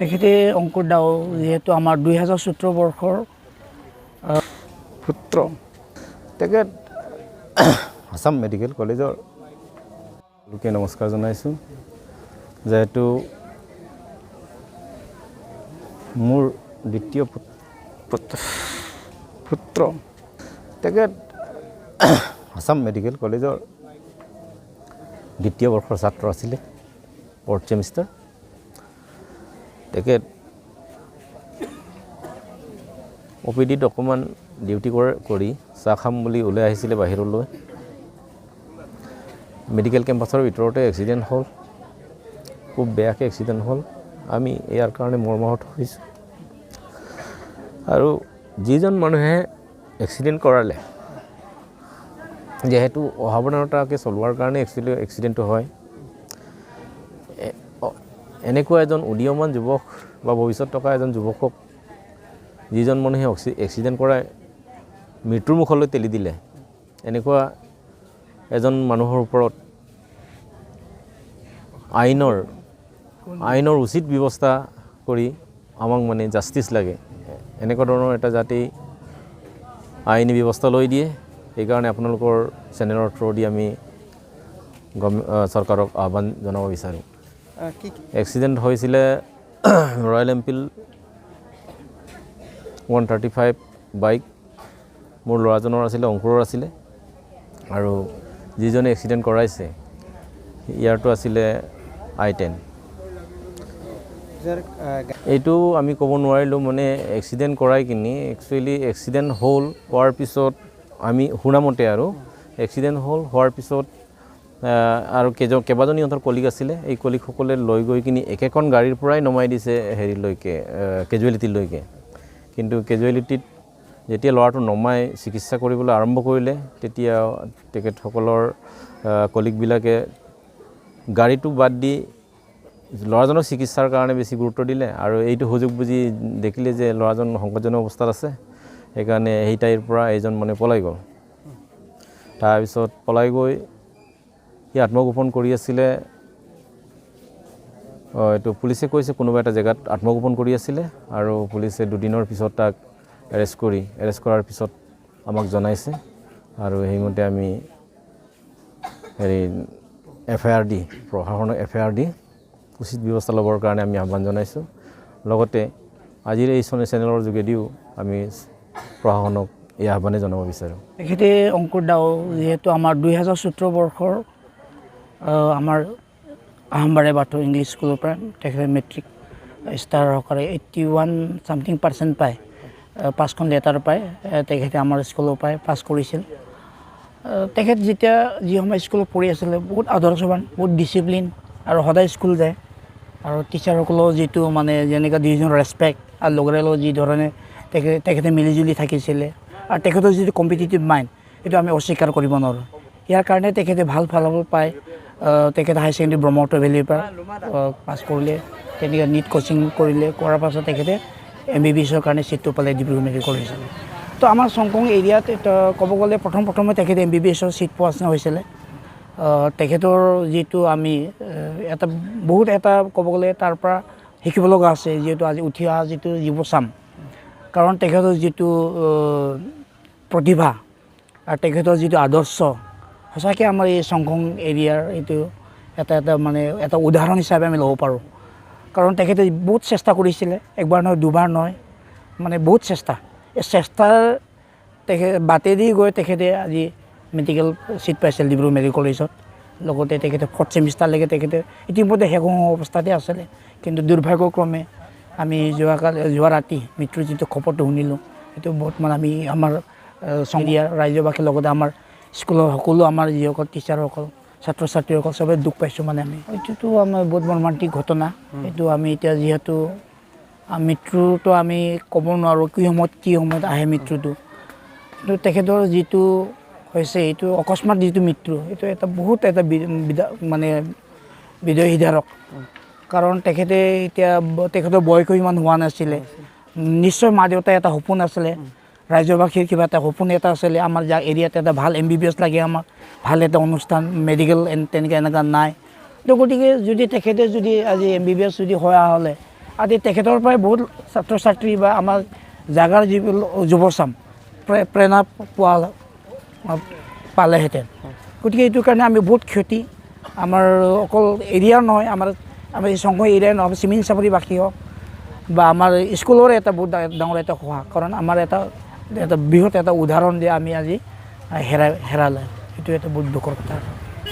তেখেতে অংকুৰ দাও যেহেতু আমাৰ 2017 বৰ্ষৰ পুত্ৰ তেখেত আসাম মেডিকেল কলেজৰ লোকে নমস্কাৰ জনাইছোঁ যেহেতু মোৰ দ্বিতীয় পুত্ৰ তেখেত আসাম মেডিকেল কলেজৰ দ্বিতীয় বৰ্ষৰ ছাত্ৰ আছিলে 4th চেমিষ্টাৰ তেখেত OPDত অকণমান ডিউটি কৰি চাহ খাম বুলি ওলাই আহিছিলে বাহিৰলৈ মেডিকেল কেম্পাছৰ ভিতৰতে এক্সিডেণ্ট হ'ল খুব বেয়াকৈ এক্সিডেণ্ট হ'ল আমি ইয়াৰ কাৰণে মৰ্মাহত হৈছোঁ আৰু যিজন মানুহে এক্সিডেণ্ট কৰালে যেহেতু অসাৱধানতাকৈ চলোৱাৰ কাৰণে এক্সিডেণ্টটো হয় এনেকুৱা এজন উদীয়মান যুৱক বা ভৱিষ্যত থকা এজন যুৱকক যিজন মানুহে এক্সিডেণ্ট কৰাই মৃত্যুৰ মুখলৈ ঠেলি দিলে এনেকুৱা এজন মানুহৰ ওপৰত আইনৰ উচিত ব্যৱস্থা কৰি আমাক মানে জাষ্টিচ লাগে এনেকুৱা ধৰণৰ এটা যাতে আইনী ব্যৱস্থা লৈ দিয়ে সেইকাৰণে আপোনালোকৰ চেনেলৰ থ্ৰুদি আমি চৰকাৰক আহ্বান জনাব বিচাৰোঁ এক্সিডেণ্ট হৈছিলে ৰয়েল এনফিল্ড 135 বাইক মোৰ ল'ৰাজনৰ আছিলে অংকুৰৰ আছিলে আৰু যিজনে এক্সিডেণ্ট কৰাইছে ইয়াৰটো আছিলে I10 এইটো আমি ক'ব নোৱাৰিলোঁ মানে এক্সিডেণ্ট কৰাই কিনি একচুৱেলি এক্সিডেণ্ট হোৱাৰ পিছত আমি শুনামতে আৰু এক্সিডেণ্ট হোৱাৰ পিছত আৰু কেইবাজনী ইহঁতৰ কলিগ আছিলে এই কলিগসকলে লৈ গৈ কিনি একেখন গাড়ীৰ পৰাই নমাই দিছে হেৰিলৈকে কেজুৱেলিটিলৈকে কিন্তু কেজুৱেলিটিত যেতিয়া ল'ৰাটো নমাই চিকিৎসা কৰিবলৈ আৰম্ভ কৰিলে তেতিয়া তেখেতসকলৰ কলিগবিলাকে গাড়ীটো বাদ দি ল'ৰাজনৰ চিকিৎসাৰ কাৰণে বেছি গুৰুত্ব দিলে আৰু এইটো সুযোগ বুজি দেখিলে যে ল'ৰাজন সংকটজনক অৱস্থাত আছে সেইকাৰণে সেই ঠাইৰ পৰা এইজন মানে পলাই গ'ল তাৰপিছত পলাই গৈ সি আত্মগোপন কৰি আছিলে এইটো পুলিচে কৈছে কোনোবা এটা জেগাত আত্মগোপন কৰি আছিলে আৰু পুলিচে দুদিনৰ পিছত তাক এৰেষ্ট কৰাৰ পিছত আমাক জনাইছে আৰু সেইমতে আমি হেৰি FIR দি প্ৰশাসনক FIR দি উচিত ব্যৱস্থা ল'বৰ কাৰণে আমি আহ্বান জনাইছোঁ লগতে আজিৰ এই চেনেলৰ যোগেদিও আমি প্ৰশাসনক এই আহ্বানে জনাব বিচাৰোঁ তেখেতে অংকুৰ দাও যেহেতু আমাৰ 2017 বৰ্ষৰ আমাৰ আহমবাৰী বাথৌ ইংলিছ স্কুলৰ পৰা তেখেতে মেট্ৰিক ষ্টাৰ সহকাৰে 81% পায় 5খন লেটাৰ পায় তেখেতে আমাৰ স্কুলৰ পৰাই পাছ কৰিছিল তেখেত যেতিয়া যি সময় স্কুলত পঢ়ি আছিলে বহুত আদৰ্শৱান বহুত ডিচিপ্লিন আৰু সদায় স্কুল যায় আৰু টিচাৰসকলেও যিটো মানে যেনেকৈ দুইজনৰ ৰেচপেক্ট আৰু লগৰে লগত যি ধৰণে তেখেতে মিলিজুলি থাকিছিলে আৰু তেখেতৰ যিটো কম্পিটিটিভ মাইণ্ড সেইটো আমি অস্বীকাৰ কৰিব নোৱাৰোঁ ইয়াৰ কাৰণে তেখেতে ভাল ফলাফল পায় তেখেতে হাই ছেকেণ্ডেৰী ব্ৰহ্মপুত্ৰ ভেলীৰ পৰা পাছ কৰিলে তেনেকৈ নীট কোচিং কৰিলে কৰাৰ পাছত তেখেতে MBBSৰ কাৰণে ছিটটো পালে ডিব্ৰুগড় মেডিকেল কলেজত তো আমাৰ চংকং এৰিয়াত ক'ব গ'লে প্ৰথমে তেখেতে MBBSৰ ছিট পোৱা নিচিনা হৈছিলে তেখেতৰ যিটো আমি বহুত এটা ক'ব গ'লে তাৰ পৰা শিকিব লগা আছে যিহেতু আজি উঠি অহা যিটো যুৱচাম কাৰণ তেখেতৰ যিটো প্ৰতিভা আৰু তেখেতৰ যিটো আদৰ্শ সঁচাকৈ আমাৰ এই চংকং এৰিয়াৰ এইটো এটা উদাহৰণ হিচাপে আমি ল'ব পাৰোঁ কাৰণ তেখেতে বহুত চেষ্টা কৰিছিলে একবাৰ নহয় দুবাৰ নহয় মানে বহুত চেষ্টা এই চেষ্টাৰ বাটেদি গৈ তেখেতে আজি মেডিকেল ছিট পাইছিল ডিব্ৰুগড় মেডিকেল কলেজত লগতে তেখেতে 4th চেমিষ্টাৰলৈকে তেখেতে ইতিমধ্যে শেষ অৱস্থাতে আছিলে কিন্তু দুৰ্ভাগ্যক্ৰমে আমি যোৱা ৰাতি মৃত্যুৰ যিটো খবৰটো শুনিলোঁ সেইটো বহুত মানে আমি আমাৰ সংঘীয় ৰাজ্যবাসীৰ লগতে আমাৰ স্কুলৰ সকলো আমাৰ যিসকল টিচাৰসকল ছাত্ৰ ছাত্ৰীসকল চবেই দুখ পাইছোঁ মানে আমি এইটোতো আমাৰ বহুত মৰ্মান্তিক ঘটনা এইটো আমি এতিয়া যিহেতু মৃত্যুটো আমি ক'ব নোৱাৰোঁ কি সময়ত আহে মৃত্যুটো কিন্তু তেখেতৰ যিটো হৈছে এইটো অকস্মাত যিটো মৃত্যু এইটো বহুত এটা মানে হৃদয়বিদাৰক কাৰণ তেখেতৰ বয়সো ইমান হোৱা নাছিলে নিশ্চয় মা দেউতাৰ এটা সপোন আছিলে ৰাজ্যবাসীৰ কিবা এটা সপোন এটা আছিলে আমাৰ এৰিয়াত এটা ভাল MBBS লাগে আমাক ভাল এটা অনুষ্ঠান মেডিকেল তেনেকৈ এনেকুৱা নাই তো গতিকে যদি তেখেতে যদি আজি MBBS যদি হোৱা হ'লে আদি তেখেতৰ পৰাই বহুত ছাত্ৰ ছাত্ৰী বা আমাৰ জাগাৰ যিবিলাক যুৱচাম প্ৰেৰণা পালেহেঁতেন গতিকে এইটো কাৰণে আমি বহুত ক্ষতি আমাৰ অকল এৰিয়াৰ নহয় আমাৰ এই সংঘ এৰিয়াৰ নহয় চিমিন চাপৰিবাসী হওক বা আমাৰ স্কুলৰ এটা বহুত ডাঙৰ এটা সহায় কাৰণ আমাৰ এটা বৃহৎ এটা উদাহৰণ দিয়ে আমি আজি হেৰালে এইটো এটা বহুত দুখৰ কথা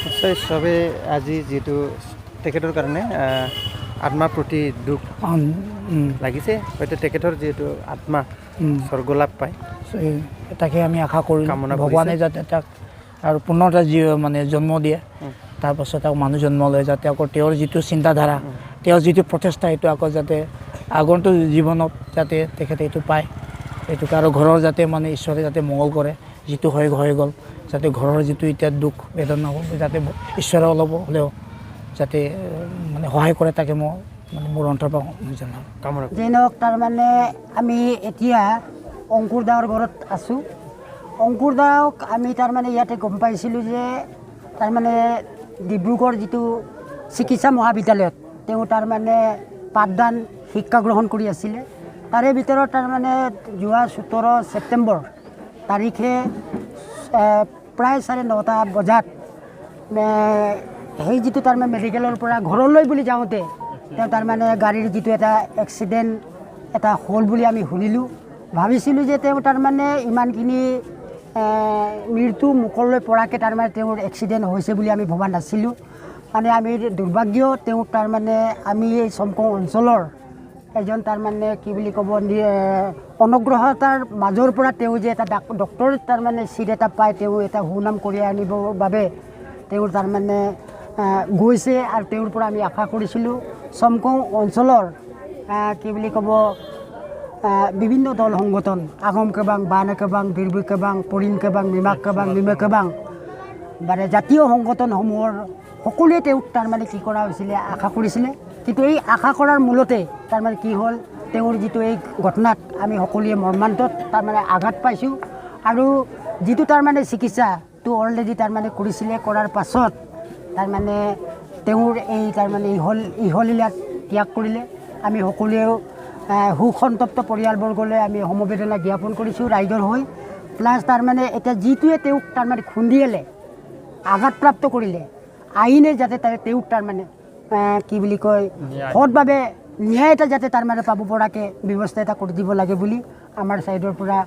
নিশ্চয় চবে আজি যিটো তেখেতৰ কাৰণে আত্মাৰ প্ৰতি দুখ লাগিছে হয়তো তেখেতৰ যিহেতু আত্মা স্বৰ্গলাভ পায় তাকে আমি আশা কৰোঁ ভগৱানে যাতে তাক আৰু পুনৰ এটা মানে জন্ম দিয়ে তাৰপাছত আকৌ মানুহ জন্ম লয় যাতে আকৌ তেওঁৰ যিটো চিন্তাধাৰা তেওঁৰ যিটো প্ৰচেষ্টা সেইটো আকৌ যাতে আগন্তুক জীৱনত যাতে তেখেতে এইটো পায় এইটোকে আৰু ঘৰৰ যাতে মানে ঈশ্বৰে যাতে মংগল কৰে যিটো হৈ গ'ল যাতে ঘৰৰ যিটো এতিয়া দুখ বেদনা হ'ব যাতে ঈশ্বৰে অলপ হ'লেও যাতে মানে সহায় কৰে তাকে মই মানে মোৰ অন্তৰৰ পৰা জনাওঁ কামনা যেই নহওক তাৰমানে আমি এতিয়া অংকুৰ দাৰ ঘৰত আছোঁ অংকুৰ দাক আমি তাৰমানে ইয়াতে গম পাইছিলোঁ যে তাৰমানে ডিব্ৰুগড় যিটো চিকিৎসা মহাবিদ্যালয়ত তেওঁ তাৰমানে পাঠদান শিক্ষা গ্ৰহণ কৰি আছিলে তাৰে ভিতৰত তাৰমানে যোৱা 17 ছেপ্টেম্বৰ তাৰিখে প্ৰায় 9:30 বজাত সেই যিটো তাৰমানে মেডিকেলৰ পৰা ঘৰলৈ বুলি যাওঁতে তেওঁ তাৰমানে গাড়ীৰ যিটো এটা এক্সিডেণ্ট এটা হ'ল বুলি আমি শুনিলোঁ ভাবিছিলোঁ যে তেওঁ তাৰমানে ইমানখিনি মৃত্যু মুখলৈ পৰাকৈ তাৰমানে তেওঁৰ এক্সিডেণ্ট হৈছে বুলি আমি ভবা নাছিলোঁ মানে আমি দুৰ্ভাগ্য তেওঁ তাৰমানে আমি এই চমকং অঞ্চলৰ এজন তাৰমানে কি বুলি ক'ব অনুগ্ৰহতাৰ মাজৰ পৰা তেওঁ যে এটা ডক্টৰ তাৰমানে চিট এটা পায় তেওঁ এটা সুনাম কঢ়িয়াই আনিবৰ বাবে তেওঁৰ তাৰমানে গৈছে আৰু তেওঁৰ পৰা আমি আশা কৰিছিলোঁ চমকং অঞ্চলৰ কি বুলি ক'ব বিভিন্ন দল সংগঠন আগম কেবাং বান কেবাং বীৰবুই কেবাং পৰিণ কেবাং মিমাক কেবাং মিমে কেবাং মানে জাতীয় সংগঠনসমূহৰ সকলোৱে তেওঁক তাৰমানে কি কৰা হৈছিলে আশা কৰিছিলে কিন্তু এই আশা কৰাৰ মূলতে তাৰমানে কি হ'ল তেওঁৰ যিটো এই ঘটনাত আমি সকলোৱে মৰ্মান্তত তাৰমানে আঘাত পাইছোঁ আৰু যিটো তাৰমানে চিকিৎসাটো অলৰেডি তাৰমানে কৰিছিলে কৰাৰ পাছত তাৰমানে তেওঁৰ এই তাৰমানে ইহলীলা ত্যাগ কৰিলে আমি সকলোৱেও সুসন্তপ্ত পৰিয়ালবৰ্গলৈ আমি সমবেদনা জ্ঞাপন কৰিছোঁ ৰাইজৰ হৈ প্লাছ তাৰমানে এতিয়া যিটোৱে তেওঁক তাৰমানে খুন্দিয়ালে আঘাতপ্ৰাপ্ত কৰিলে আইনে যাতে তেওঁক তাৰমানে কি বুলি কয় সৎভাৱে ন্যায় এটা যাতে তাৰমানে পাব পৰাকৈ ব্যৱস্থা এটা কৰি দিব লাগে বুলি আমাৰ ছাইডৰ পৰা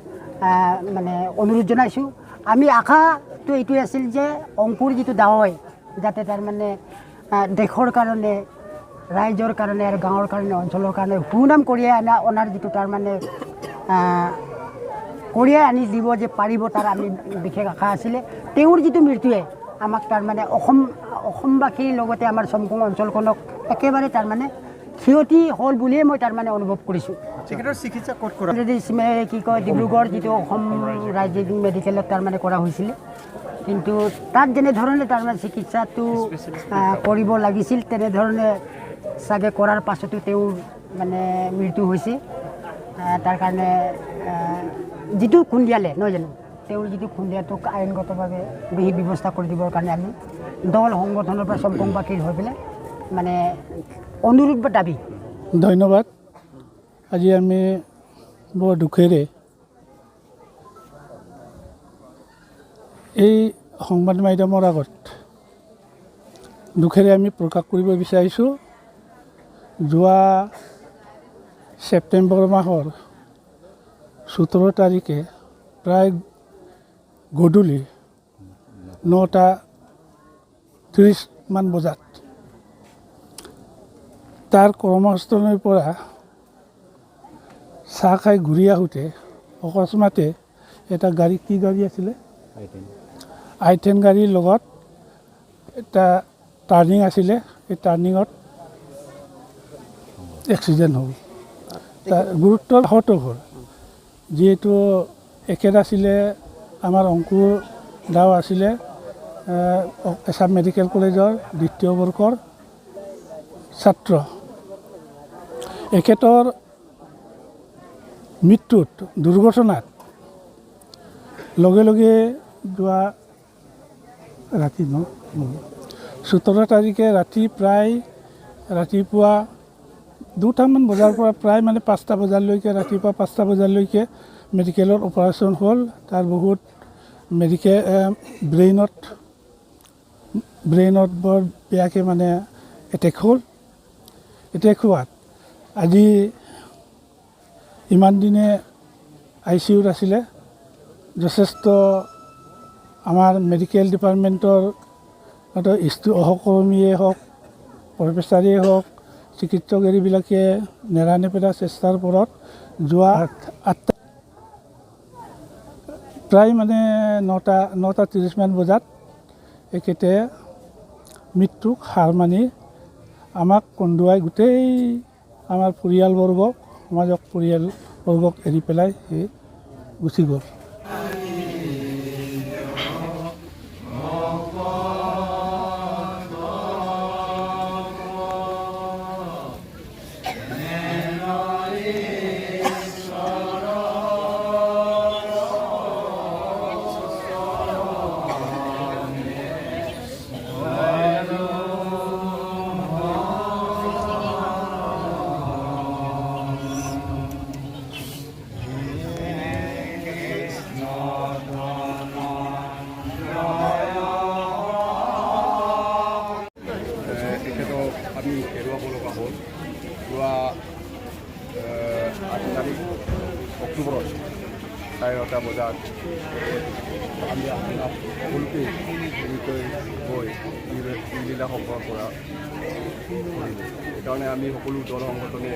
মানে অনুৰোধ জনাইছোঁ আমি আশাটো এইটোৱে আছিল যে অংকুৰ যিটো দাৱাই যাতে তাৰমানে দেশৰ কাৰণে ৰাইজৰ কাৰণে আৰু গাঁৱৰ কাৰণে অঞ্চলৰ কাৰণে সুনাম কঢ়িয়াই অনাৰ যিটো তাৰমানে কঢ়িয়াই আনি দিব যে পাৰিব তাৰ আমি বিশেষ আশা আছিলে তেওঁৰ যিটো মৃত্যুৱে আমাক তাৰমানে অসমবাসীৰ লগতে আমাৰ চমকং অঞ্চলখনক একেবাৰে তাৰমানে ক্ষতি হ'ল বুলিয়ে মই তাৰমানে অনুভৱ কৰিছোঁ চিকিৎসা ক'ত কৰা কি কয় ডিব্ৰুগড় যিটো অসম ৰাজ্যিক মেডিকেলত তাৰমানে কৰা হৈছিলে কিন্তু তাত যেনেধৰণে তাৰমানে চিকিৎসাটো কৰিব লাগিছিল তেনেধৰণে চাগে কৰাৰ পাছতো তেওঁৰ মানে মৃত্যু হৈছে তাৰ কাৰণে যিটো খুন্দিয়ালে নহয় জানো তেওঁৰ যিটো খুন্দিয়াটোক আইনগতভাৱে বিহিত ব্যৱস্থা কৰি দিবৰ কাৰণে আমি দল সংগঠনৰ পৰা চমকংবাসীৰ হৈ পেলাই মানে অনুৰোধ বা দাবী ধন্যবাদ আজি আমি বৰ দুখেৰে এই সংবাদ মাধ্যমৰ আগত দুখেৰে আমি প্ৰকাশ কৰিব বিচাৰিছোঁ যোৱা ছেপ্টেম্বৰ মাহৰ 17 তাৰিখে প্ৰায় গধূলি 9:30 মান বজাত তাৰ কৰ্মস্থলীৰ পৰা চাহ খাই ঘূৰি আহোঁতে অকস্মাতে এটা গাড়ী কি গাড়ী আছিলে I-10 গাড়ীৰ লগত এটা টাৰ্ণিং আছিলে এই টাৰ্ণিঙত এক্সিডেণ্ট হ'ল গুৰুত্ব আহত হ'ল যিহেতু এখেত আছিলে আমাৰ অংকুৰ দাও আছিলে আছাম মেডিকেল কলেজৰ 2য় বৰ্ষৰ ছাত্ৰ এখেতৰ মৃত্যুত দুৰ্ঘটনাত লগে লগে যোৱা ৰাতি 17 তাৰিখে ৰাতি প্ৰায় ৰাতিপুৱা 2টামান বজাৰ পৰা প্ৰায় মানে 5টা বজালৈকে ৰাতিপুৱা 5টা বজালৈকে মেডিকেলৰ অপাৰেশ্যন হ'ল তাৰ বহুত ব্ৰেইনত বৰ বেয়াকৈ মানে এটেক হোৱাত আজি ইমান দিনে ICUত আছিলে যথেষ্ট আমাৰ মেডিকেল ডিপাৰ্টমেণ্টৰ সহকৰ্মীয়ে হওক প্ৰফেচাৰেই হওক চিকিৎসক এৰিবিলাকে নেৰানেপেৰা চেষ্টাৰ ওপৰত যোৱা 8টা প্ৰায় মানে 9:30 মান বজাত এখেতে মৃত্যুক হাৰ মানি আমাক কন্দুৱাই গোটেই আমাৰ পৰিয়ালবৰ্গক সমাজক পৰিয়ালবৰ্গক এৰি পেলাই সি গুচি গ'ল। আমি হেৰুৱাব লগা হ'ল যোৱা 8 তাৰিখ অক্টোবৰত 9:30 বজাত আমি আপোনাক সকলোকে এনেকৈ গৈ লীলা সম্পৰ্ক কৰা কৰিলোঁ। সেইকাৰণে আমি সকলো দল সংগঠনে